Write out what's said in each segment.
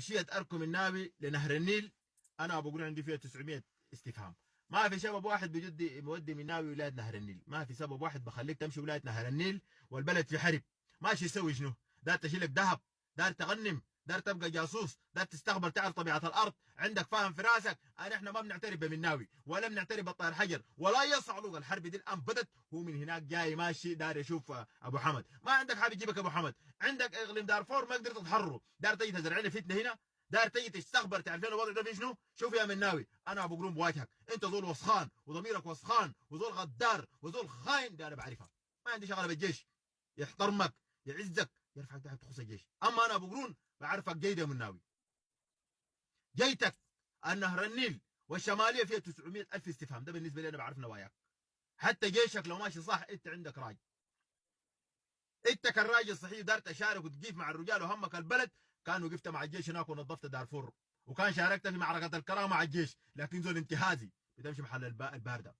مشيت اركم الناوي لنهر النيل، انا بقول عندي فيها 900 استفهام. ما في سبب واحد بيجدي مودي من ناوي ولايه نهر النيل، ما في سبب واحد بخليك تمشي ولايه نهر النيل والبلد في حرب. ماشي يسوي شنو؟ دار تشيلك ذهب، دار تغنم، دار تبقى جاسوس، دار تستخبر تعرف طبيعه الارض، عندك فاهم في راسك. احنا ما بنعترف بمناوي ولا بنعترف بطاير حجر ولا يصعلوك. الحرب دي الان بدت، هو من هناك جاي ماشي دار يشوف ابو حمد. ما عندك حاجه يجيبك ابو حمد، عندك اقليم دارفور ما قدرت تحرره، دار تجي تزرع لي فتنه هنا، دار تجي تستخبر تعرفين الوضع ده في شنو؟ شوف يا مناوي، انا ابو قلوب بواجهك، انت زول وسخان وضميرك وسخان وزول غدار وزول خاين، ده انا بعرفها. ما عندي شغله بالجيش، يحترمك يعزك يرفعك ده تخص الجيش. اما انا ابو قرون بعرفك جيد يا مناوي. جيتك النهر النيل والشماليه فيها 900 الف استفهام، ده بالنسبه لي انا بعرف نواياك. حتى جيشك لو ماشي صح انت عندك راي، انت كالراجل الصحيح دار تشارك وتقيف مع الرجال وهمك البلد، كان وقفت مع الجيش هناك ونظفت دارفور، وكان شاركت في معركه الكرامه مع الجيش. لكن زول انتهازي بتمشي محل البارده،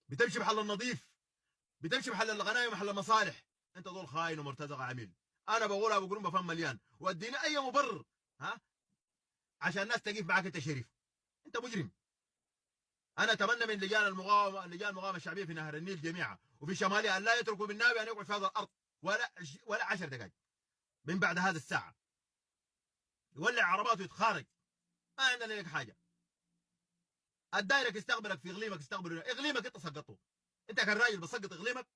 بتمشي محل النظيف، بتمشي محل الغنايم ومحل المصالح. انت زول خاين ومرتزق عميل. انا بقول ابو قرون بفهم مليان، واديني اي مبرر ها عشان الناس تقيف معاك انت شريف. انت مجرم. انا اتمنى من لجان المقاومه الشعبيه في نهر النيل جميعا وفي شمالها ان لا يتركوا بالناوي ان يقعد في هذا الارض ولا 10 دقائق من بعد هذه الساعه. يولع عرباته ويتخارج، ما عندنا لك حاجه. الدايرك يستقبلك في اقليمك، استقبل اقليمك انت سقطه. انت كان راجل بتسقط اقليمك،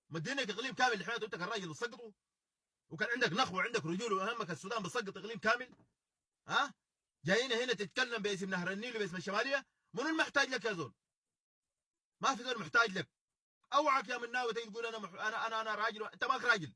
مدينك اقليم كامل لحمايته، انت كان راجل بتسقطه، وكان عندك نخوه وعندك رجول واهمك السودان بتسقط اقليم كامل. ها جايين هنا تتكلم باسم نهر النيل وباسم الشماليه؟ منو المحتاج لك يا زول؟ ما في زول محتاج لك. اوعك يا مناوي تقول انا راجل، انت ماك راجل.